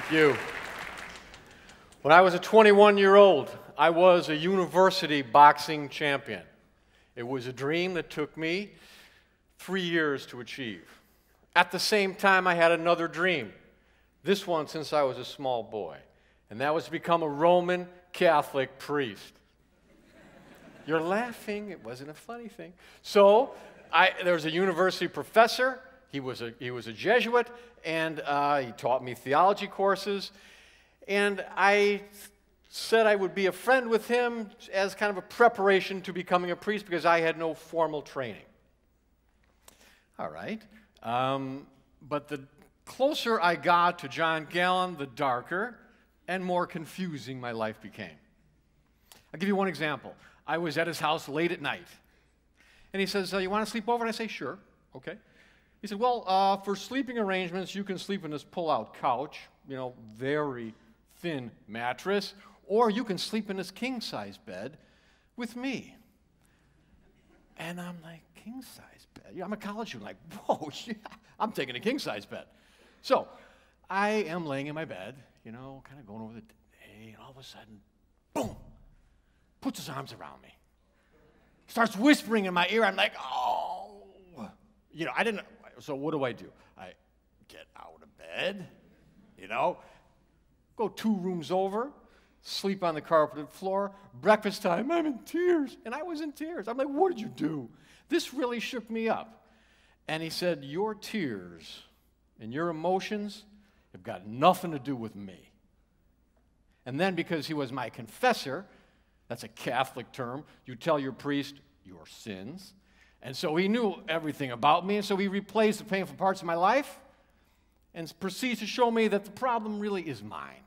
Thank you. When I was a 21-year-old, I was a university boxing champion. It was a dream that took me 3 years to achieve. At the same time, I had another dream, this one since I was a small boy, and that was to become a Roman Catholic priest. You're laughing. It wasn't a funny thing. So there was a university professor. He was a Jesuit, and he taught me theology courses. And I said I would be a friend with him as kind of a preparation to becoming a priest because I had no formal training. All right. But the closer I got to John Gallen, the darker and more confusing my life became. I'll give you one example. I was at his house late at night. And he says, you want to sleep over? And I say, sure. Okay. He said, well, for sleeping arrangements, you can sleep in this pull-out couch, very thin mattress, or you can sleep in this king-size bed with me. And I'm like, king-size bed? I'm a college student. Like, whoa, yeah, I'm taking a king-size bed. So I am laying in my bed, kind of going over the day, and all of a sudden, boom, puts his arms around me. Starts whispering in my ear. I'm like, oh. I didn't. So what do? I get out of bed, go 2 rooms over, sleep on the carpeted floor. Breakfast time, I'm in tears. And I was in tears. I'm like, what did you do? This really shook me up. And he said, your tears and your emotions have got nothing to do with me. And then because he was my confessor, that's a Catholic term, you tell your priest your sins. And so he knew everything about me, and so he replays the painful parts of my life and proceeds to show me that the problem really is mine.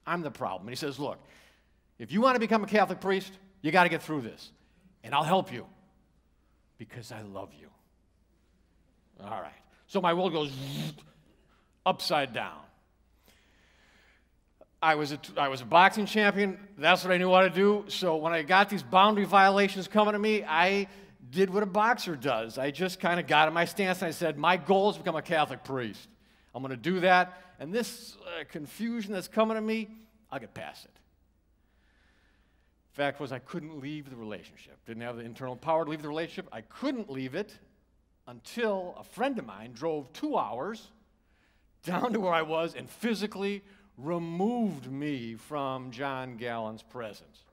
I'm the problem. And he says, look, if you want to become a Catholic priest, you got to get through this, and I'll help you because I love you. All right. So my world goes upside down. I was a boxing champion. That's what I knew how to do. So when I got these boundary violations coming to me, I did what a boxer does. I just kind of got in my stance and I said, my goal is to become a Catholic priest. I'm going to do that. And this confusion that's coming to me, I'll get past it. Fact was, I couldn't leave the relationship. Didn't have the internal power to leave the relationship. I couldn't leave it until a friend of mine drove 2 hours down to where I was and physically removed me from John Gallen's presence.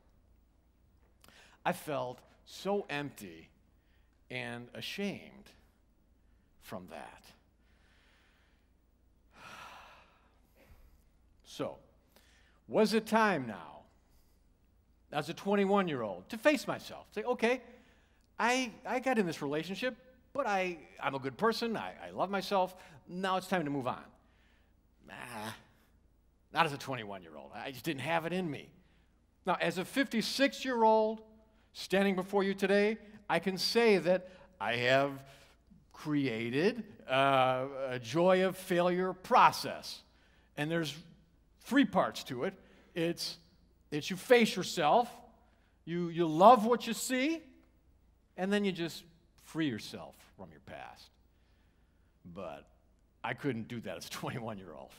I felt so empty and ashamed from that. So, was it time now, as a 21-year-old, to face myself? Say, okay, I got in this relationship, but I'm a good person, I love myself, now it's time to move on. Not as a 21-year-old. I just didn't have it in me. Now, as a 56-year-old standing before you today, I can say that I have created a joy of failure process. And there's 3 parts to it. It's you face yourself, you love what you see, and then you just free yourself from your past. But I couldn't do that as a 21-year-old.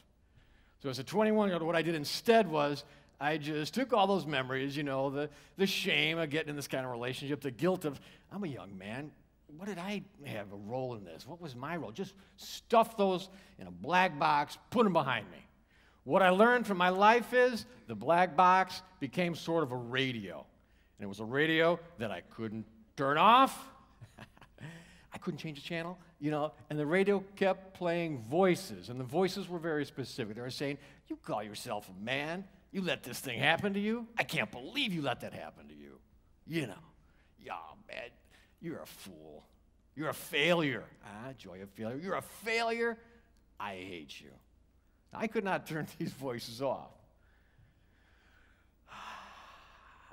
So as a 21-year-old, what I did instead was I just took all those memories, the shame of getting in this kind of relationship, the guilt of, I'm a young man. What did I have a role in this? What was my role? Just stuff those in a black box, put them behind me. What I learned from my life is the black box became sort of a radio. And it was a radio that I couldn't turn off. I couldn't change the channel, and the radio kept playing voices, and the voices were very specific. They were saying, you call yourself a man? You let this thing happen to you? I can't believe you let that happen to you. Yeah, man, you're a fool. You're a failure. Joy of failure. You're a failure. I hate you. I could not turn these voices off.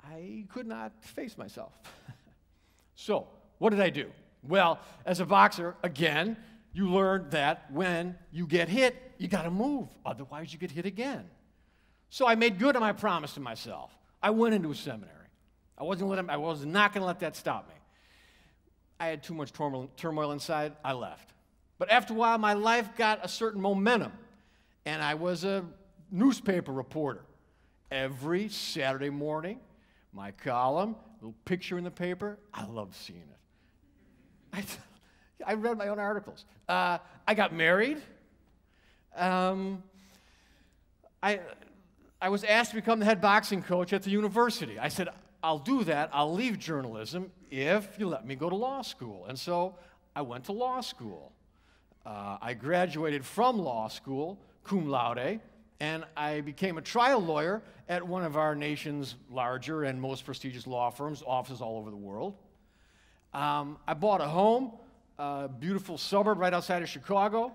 I could not face myself. So, what did I do? Well, as a boxer, again, you learn that when you get hit, you got to move. Otherwise, you get hit again. So I made good on my promise to myself. I went into a seminary. I was not going to let that stop me. I had too much turmoil inside. I left. But after a while, my life got a certain momentum. And I was a newspaper reporter. Every Saturday morning, my column, little picture in the paper, I love seeing it. I read my own articles. I got married. I was asked to become the head boxing coach at the university. I said, I'll do that. I'll leave journalism if you let me go to law school. And so I went to law school. I graduated from law school, cum laude, and I became a trial lawyer at one of our nation's larger and most prestigious law firms, offices all over the world. I bought a home, a beautiful suburb right outside of Chicago,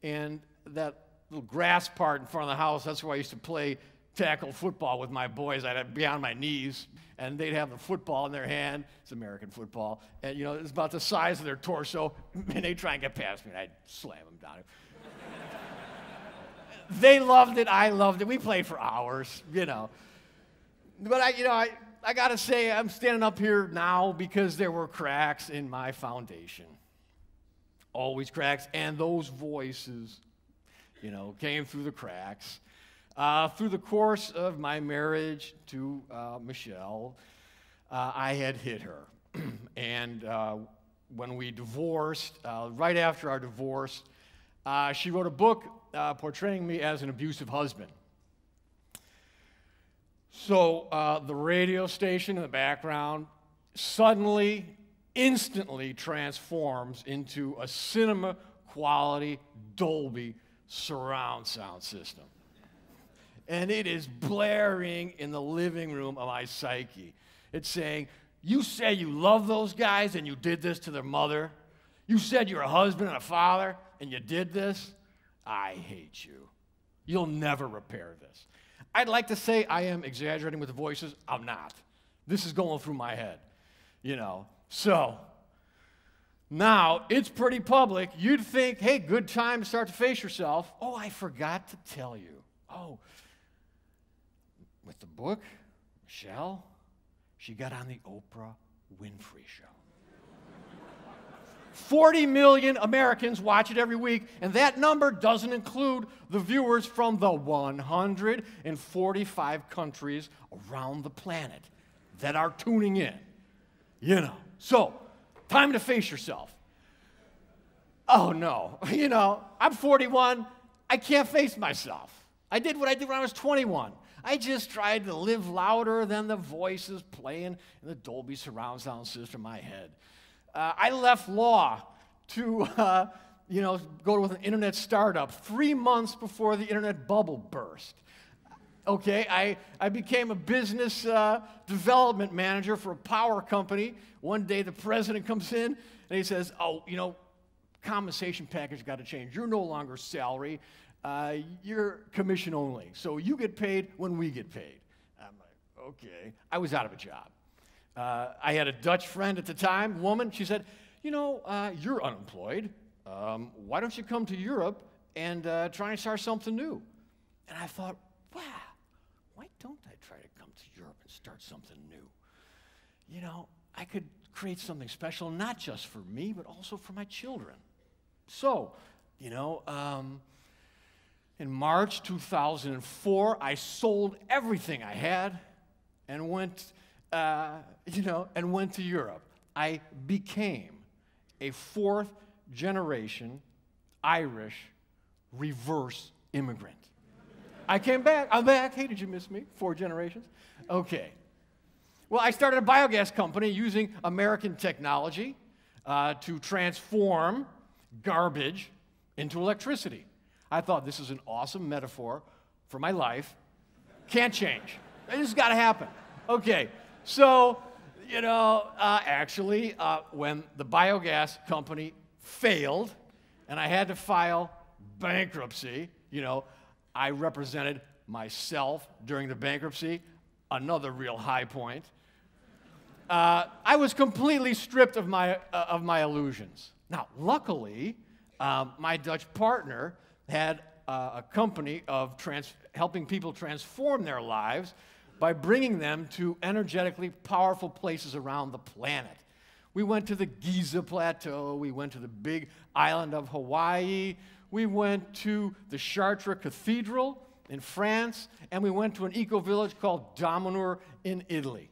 and that little grass part in front of the house, that's where I used to play tackle football with my boys. I'd be on my knees, and they'd have the football in their hand. It's American football. And, it's about the size of their torso, and they'd try and get past me, and I'd slam them down. They loved it. I loved it. We played for hours, But, I got to say, I'm standing up here now because there were cracks in my foundation. Always cracks, and those voices came through the cracks. Through the course of my marriage to Michelle, I had hit her. And when we divorced, right after our divorce, she wrote a book portraying me as an abusive husband. So the radio station in the background suddenly, instantly transforms into a cinema-quality Dolby surround sound system. And it is blaring in the living room of my psyche. It's saying, you say you love those guys and you did this to their mother. You said you're a husband and a father and you did this. I hate you. You'll never repair this. I'd like to say I am exaggerating with the voices. I'm not. This is going through my head, So now it's pretty public. You'd think, hey, good time to start to face yourself. Oh, I forgot to tell you. Oh, with the book, Michelle, she got on the Oprah Winfrey Show. 40 million Americans watch it every week, and that number doesn't include the viewers from the 145 countries around the planet that are tuning in. So, time to face yourself. Oh, no. I'm 41. I can't face myself. I did what I did when I was 21. I just tried to live louder than the voices playing in the Dolby surround sound system in my head. I left law to, go with an internet startup 3 months before the internet bubble burst. Okay, I became a business development manager for a power company. One day the president comes in and he says, compensation package got to change. You're no longer salary. You're commission only. So you get paid when we get paid. I'm like, okay. I was out of a job. I had a Dutch friend at the time, woman. She said, you're unemployed. Why don't you come to Europe and try and start something new? And I thought, wow, why don't I try to come to Europe and start something new? I could create something special, not just for me, but also for my children. So, in March 2004, I sold everything I had and went to Europe. I became a fourth-generation Irish reverse immigrant. I came back. I'm back. Hey, did you miss me? 4 generations? Okay. Well, I started a biogas company using American technology to transform garbage into electricity. I thought this is an awesome metaphor for my life. Can't change. This has got to happen. Okay. So, when the biogas company failed and I had to file bankruptcy, I represented myself during the bankruptcy, another real high point. I was completely stripped of my illusions. Now, luckily, my Dutch partner had a company of helping people transform their lives by bringing them to energetically powerful places around the planet. We went to the Giza Plateau. We went to the big island of Hawaii. We went to the Chartres Cathedral in France, and we went to an eco-village called Dominor in Italy.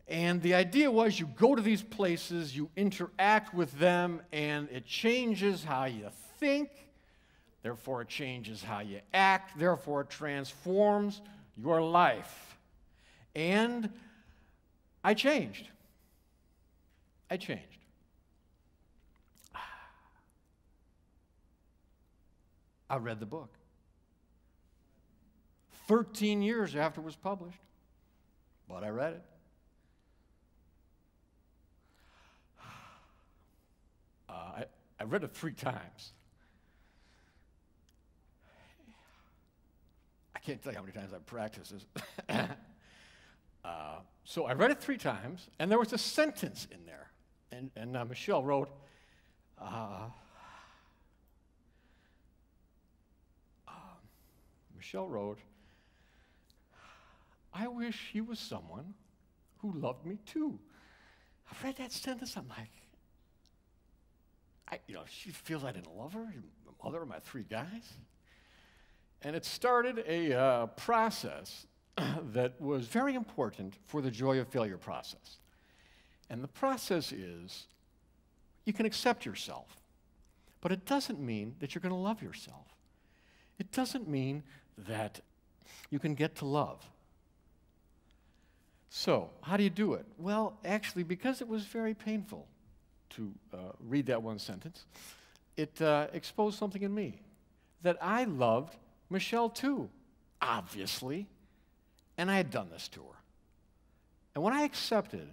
And the idea was you go to these places, you interact with them, and it changes how you think, therefore it changes how you act, therefore it transforms your life. And I changed. I changed. I read the book. 13 years after it was published, but I read it. I read it 3 times. I can't tell you how many times I've practiced this. So I read it 3 times, and there was a sentence in there. And Michelle wrote, I wish he was someone who loved me too. I read that sentence, I'm like, she feels I didn't love her, the mother of my 3 guys. And it started a process that was very important for the joy of failure process. And the process is, you can accept yourself, but it doesn't mean that you're going to love yourself. It doesn't mean that you can get to love. So, how do you do it? Well, actually, because it was very painful to read that one sentence, it exposed something in me, that I loved Michelle too, obviously, and I had done this to her. And when I accepted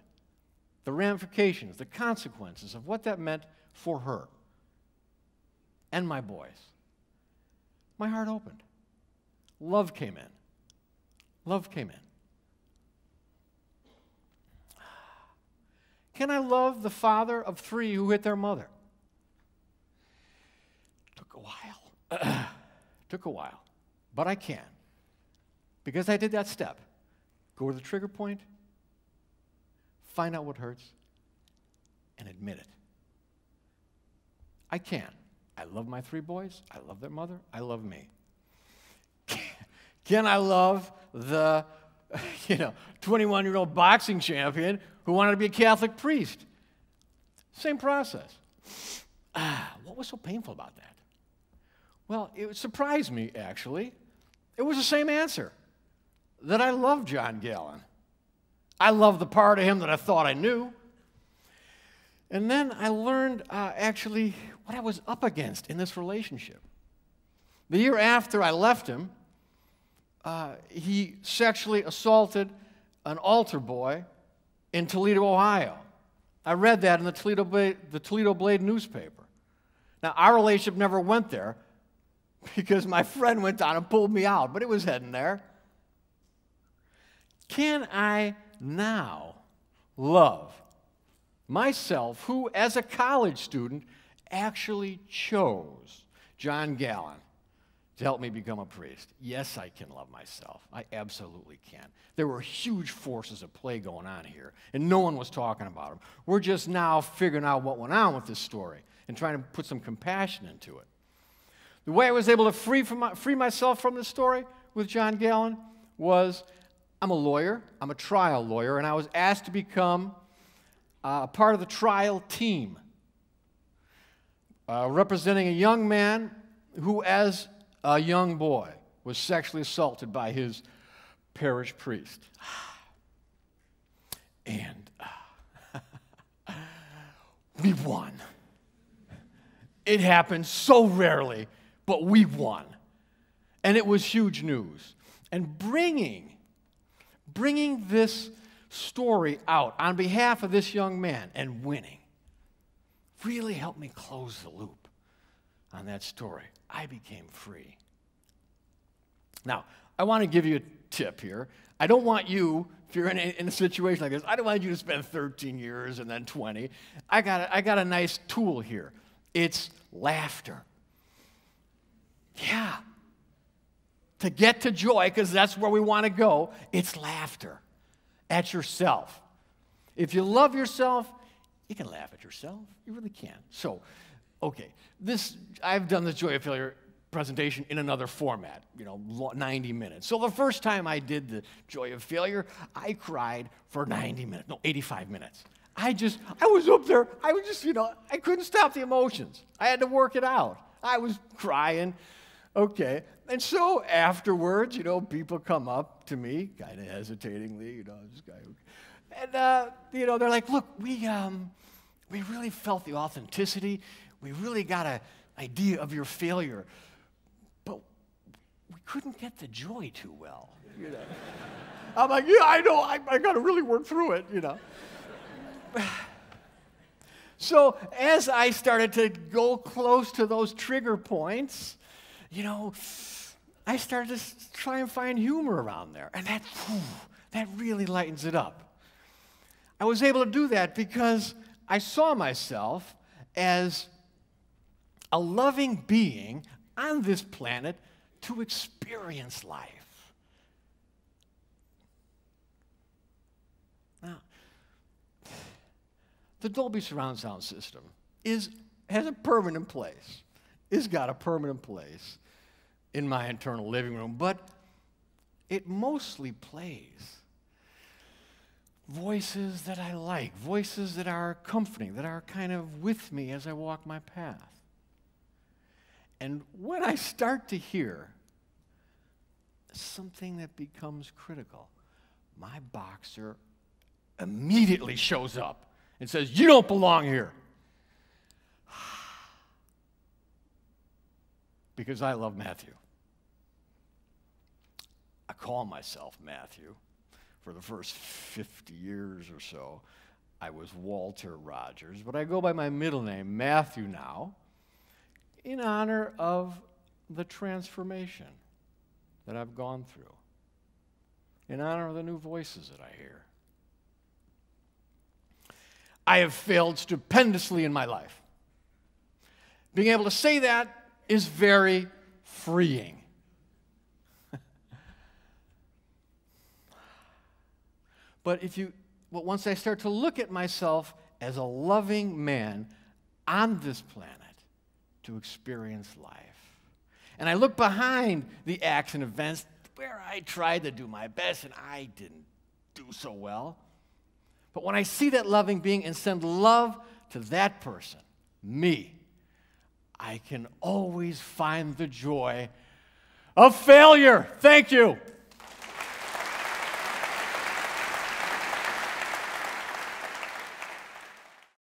the ramifications, the consequences of what that meant for her and my boys, my heart opened. Love came in. Love came in. Can I love the father of 3 who hit their mother? Took a while. Took a while. But I can. Because I did that step. Go to the trigger point, find out what hurts, and admit it. I can. I love my 3 boys. I love their mother. I love me. Can I love the 21-year-old boxing champion who wanted to be a Catholic priest? Same process. What was so painful about that? Well, it surprised me, actually. It was the same answer, that I love John Gallen. I love the part of him that I thought I knew. And then I learned, actually, what I was up against in this relationship. The year after I left him, he sexually assaulted an altar boy in Toledo, Ohio. I read that in the Toledo Blade newspaper. Now, our relationship never went there because my friend went down and pulled me out, but it was heading there. Can I now love myself, who, as a college student, actually chose John Gallen to help me become a priest? Yes, I can love myself. I absolutely can. There were huge forces at play going on here, and no one was talking about them. We're just now figuring out what went on with this story and trying to put some compassion into it. The way I was able to free myself from this story with John Gallen was, I'm a lawyer, I'm a trial lawyer, and I was asked to become a part of the trial team, representing a young man who, as a young boy, was sexually assaulted by his parish priest. And we won. It happened so rarely, but we won. And it was huge news. And bringing this story out on behalf of this young man and winning really helped me close the loop on that story. I became free. Now, I want to give you a tip here. I don't want you, if you're in a situation like this, I don't want you to spend 13 years and then 20. I got a nice tool here. It's laughter. Yeah. To get to joy, because that's where we want to go, it's laughter at yourself. If you love yourself, you can laugh at yourself. You really can. So, okay, I've done this joy of failure presentation in another format, 90 minutes. So the first time I did the joy of failure, I cried for 90 minutes, no, 85 minutes. I was up there, I was just, I couldn't stop the emotions. I had to work it out. I was crying, okay. And so afterwards, people come up to me, kind of hesitatingly, this guy, and, they're like, look, we really felt the authenticity. We really got an idea of your failure, but we couldn't get the joy too well. I'm like, yeah, I know, I got to really work through it, So as I started to go close to those trigger points, I started to try and find humor around there, and that really lightens it up. I was able to do that because I saw myself as a loving being on this planet to experience life. Now, the Dolby surround sound system has a permanent place. It's got a permanent place in my internal living room, but it mostly plays voices that I like, voices that are comforting, that are kind of with me as I walk my path. And when I start to hear something that becomes critical, my boxer immediately shows up and says, "You don't belong here." Because I love Matthew. I call myself Matthew. For the first 50 years or so, I was Walter Rogers, but I go by my middle name, Matthew, now, in honor of the transformation that I've gone through, in honor of the new voices that I hear. I have failed stupendously in my life. Being able to say that is very freeing. But once I start to look at myself as a loving man on this planet to experience life, and I look behind the acts and events where I tried to do my best and I didn't do so well, but when I see that loving being and send love to that person, me, I can always find the joy of failure. Thank you.